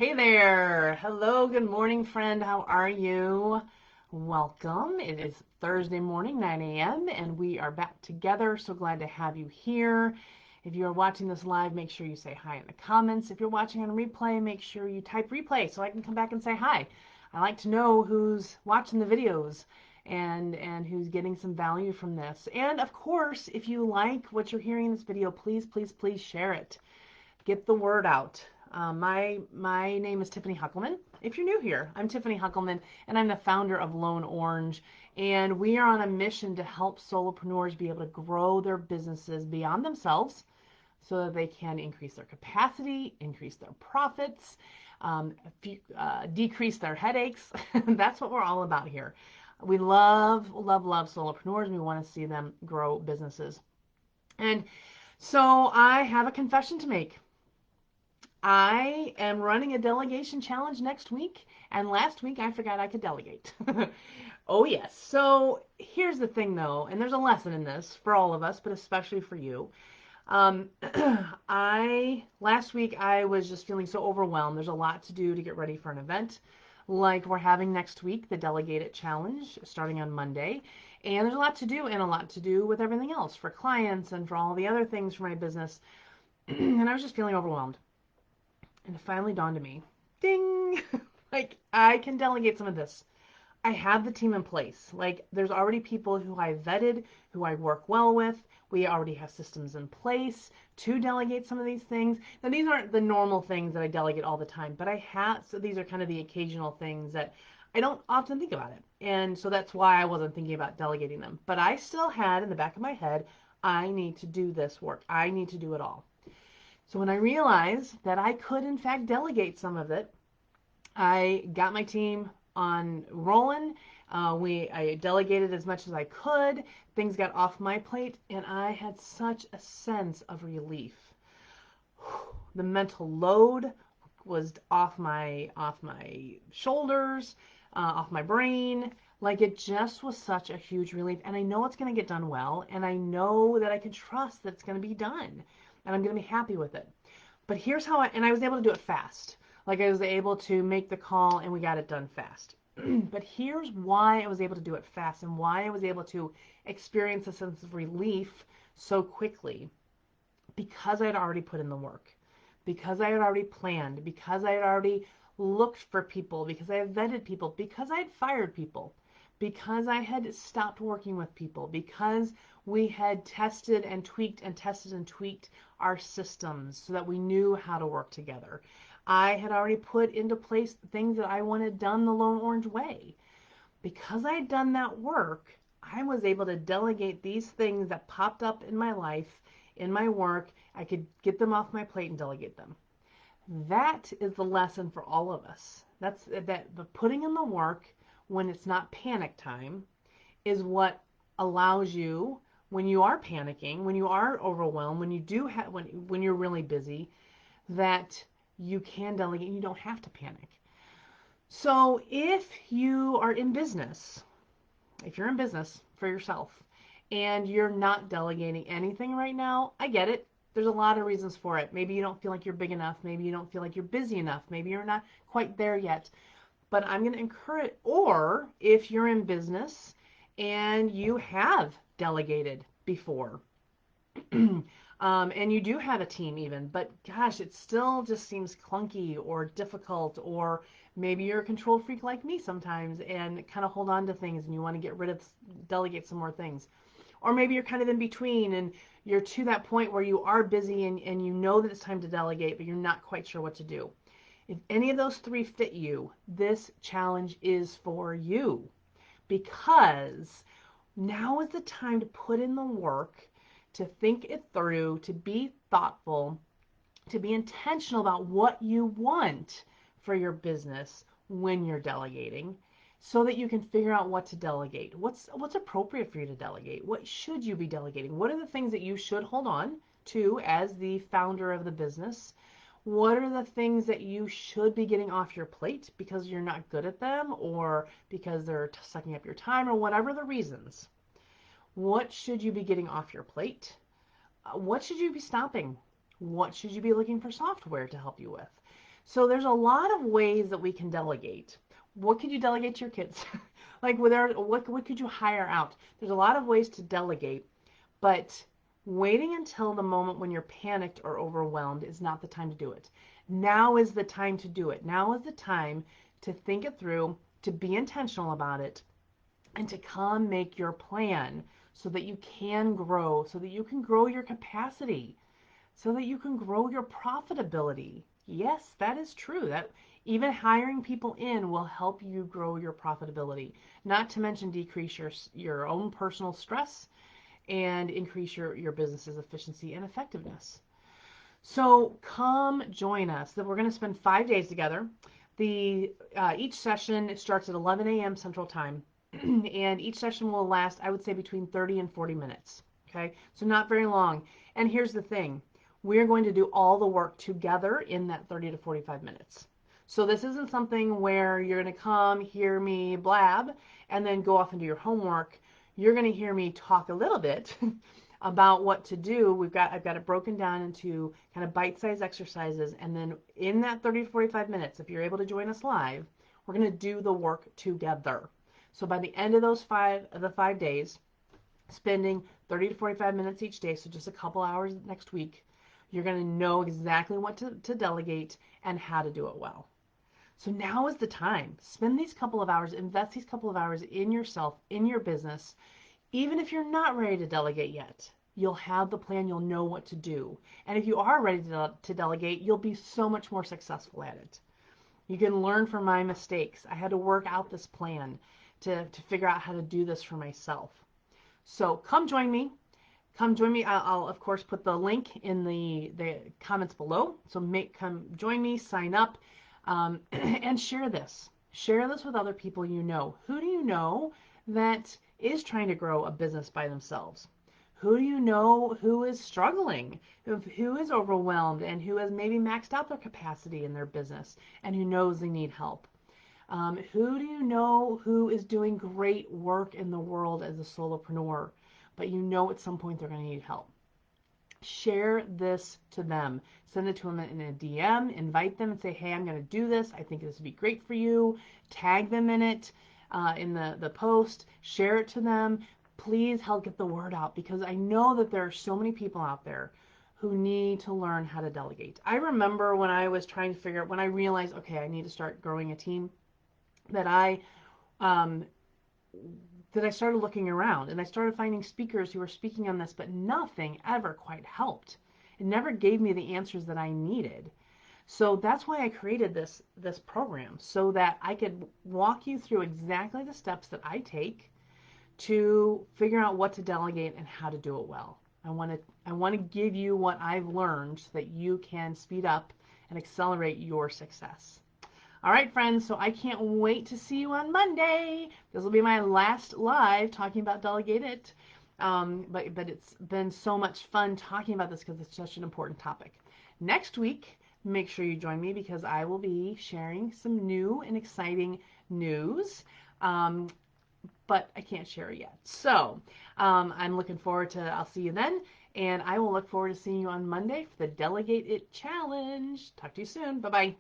Hey there. Hello, good morning, friend. How are you? Welcome. It is Thursday morning, 9 a.m., and we are back together. So glad to have you here. If you're watching this live, make sure you say hi in the comments. If you're watching on replay, make sure you type replay so I can come back and say hi. I like to know who's watching the videos and who's getting some value from this. And of course, if you like what you're hearing in this video, please share it. Get the word out. My name is Tiffany Huckelman. If you're new here, I'm Tiffany Huckelman, and I'm the founder of Lone Orange. And we are on a mission to help solopreneurs be able to grow their businesses beyond themselves so that they can increase their capacity, increase their profits, decrease their headaches. That's what we're all about here. We love solopreneurs, and we want to see them grow businesses. And so I have a confession to make. I am running a delegation challenge next week, and last week I forgot I could delegate. Oh, yes. So here's the thing, though, and there's a lesson in this for all of us, but especially for you. Um, I last week I was just feeling so overwhelmed. There's a lot to do to get ready for an event like we're having next week, the Delegate It Challenge, starting on Monday. And there's a lot to do and a lot to do with everything else for clients and for all the other things for my business. And I was just feeling overwhelmed. And it finally dawned on me, ding, like I can delegate some of this. I have the team in place. Like there's already people who I vetted, who I work well with. We already have systems in place to delegate some of these things. Now these aren't the normal things that I delegate all the time, but I have, so these are kind of the occasional things that I don't often think about it. And so that's why I wasn't thinking about delegating them. But I still had in the back of my head, I need to do this work. I need to do it all. So when I realized that I could in fact delegate some of it, I got my team on rolling. I delegated as much as I could. Things got off my plate, and I had such a sense of relief. The mental load was off my shoulders, off my brain. Like it just was such a huge relief. And I know it's going to get done well, and I know that I can trust that it's going to be done, and I'm going to be happy with it. But here's how and I was able to do it fast. Like I was able to make the call and we got it done fast. But here's why I was able to do it fast and why I was able to experience a sense of relief so quickly. Because I had already put in the work, because I had already planned, because I had already looked for people, because I had vetted people, because I had fired people, because I had stopped working with people, because we had tested and tweaked and tested and tweaked our systems so that we knew how to work together. I had already put into place things that I wanted done the Lone Orange way. Because I had done that work, I was able to delegate these things that popped up in my life, in my work. I could get them off my plate and delegate them. That is the lesson for all of us. That's that the putting in the work when it's not panic time is what allows you when you are panicking, when you are overwhelmed, when you do have when you're really busy, that you can delegate and you don't have to panic. So if you are in business, if you're in business for yourself and you're not delegating anything right now, I get it. There's a lot of reasons for it. Maybe you don't feel like you're big enough. Maybe you don't feel like you're busy enough. Maybe you're not quite there yet. But I'm going to encourage, or if you're in business and you have delegated before, and you do have a team even, but gosh, it still just seems clunky or difficult, or maybe you're a control freak like me sometimes and kind of hold on to things and you want to get rid of, delegate some more things. Or maybe you're kind of in between and you're to that point where you are busy and you know that it's time to delegate, but you're not quite sure what to do. If any of those three fit you, this challenge is for you because now is the time to put in the work, to think it through, to be thoughtful, to be intentional about what you want for your business when you're delegating so that you can figure out what to delegate. What's appropriate for you to delegate? What should you be delegating? What are the things that you should hold on to as the founder of the business? What are the things that you should be getting off your plate because you're not good at them or because they're sucking up your time or whatever the reasons? What should you be getting off your plate? What should you be stopping? What should you be looking for software to help you with? So there's a lot of ways that we can delegate. What could you delegate to your kids? Like what could you hire out? There's a lot of ways to delegate, but waiting until the moment when you're panicked or overwhelmed is not the time to do it. Now is the time to do it. Now is the time to think it through, to be intentional about it, and to come make your plan so that you can grow, so that you can grow your capacity, so that you can grow your profitability. Yes, that is true. That even hiring people in will help you grow your profitability, not to mention decrease your own personal stress and increase your business's efficiency and effectiveness. So come join us. That we're going to spend 5 days together. The each session starts at 11 a.m. Central Time, and each session will last, I would say, between 30 and 40 minutes. Okay, so not very long. And here's the thing: we're going to do all the work together in that 30 to 45 minutes. So this isn't something where you're going to come, hear me blab, and then go off and do your homework. You're going to hear me talk a little bit about what to do. I've got it broken down into kind of bite-sized exercises, and then in that 30 to 45 minutes, if you're able to join us live, we're going to do the work together. So by the end of the 5 days, spending 30 to 45 minutes each day, so just a couple hours next week, you're going to know exactly what to delegate and how to do it well. So now is the time. Spend these couple of hours, invest these couple of hours in yourself, in your business. Even if you're not ready to delegate yet, you'll have the plan, you'll know what to do. And if you are ready to delegate, you'll be so much more successful at it. You can learn from my mistakes. I had to work out this plan to figure out how to do this for myself. So come join me. Come join me. I'll of course put the link in the comments below. So come join me, sign up, and share this. Share this with other people you know. Who do you know that is trying to grow a business by themselves? Who do you know who is struggling, who is overwhelmed, and who has maybe maxed out their capacity in their business and who knows they need help? Who do you know who is doing great work in the world as a solopreneur, but you know at some point they're going to need help? Share this to them. Send it to them in a DM, invite them and say, hey, I'm going to do this. I think this would be great for you. Tag them in it, in the post. Share it to them. Please help get the word out, because I know that there are so many people out there who need to learn how to delegate. I remember when I was trying to figure out, when I realized, okay, I need to start growing a team, that um, I started looking around and I started finding speakers who were speaking on this, but nothing ever quite helped. It never gave me the answers that I needed. So that's why I created this program, so that I could walk you through exactly the steps that I take to figure out what to delegate and how to do it well. I want to give you what I've learned so that you can speed up and accelerate your success. All right, friends, so I can't wait to see you on Monday. This will be my last live talking about Delegate It. But it's been so much fun talking about this because it's such an important topic. Next week, make sure you join me because I will be sharing some new and exciting news. But I can't share it yet. So I'm looking forward to, I'll see you then. And I will look forward to seeing you on Monday for the Delegate It Challenge. Talk to you soon. Bye-bye.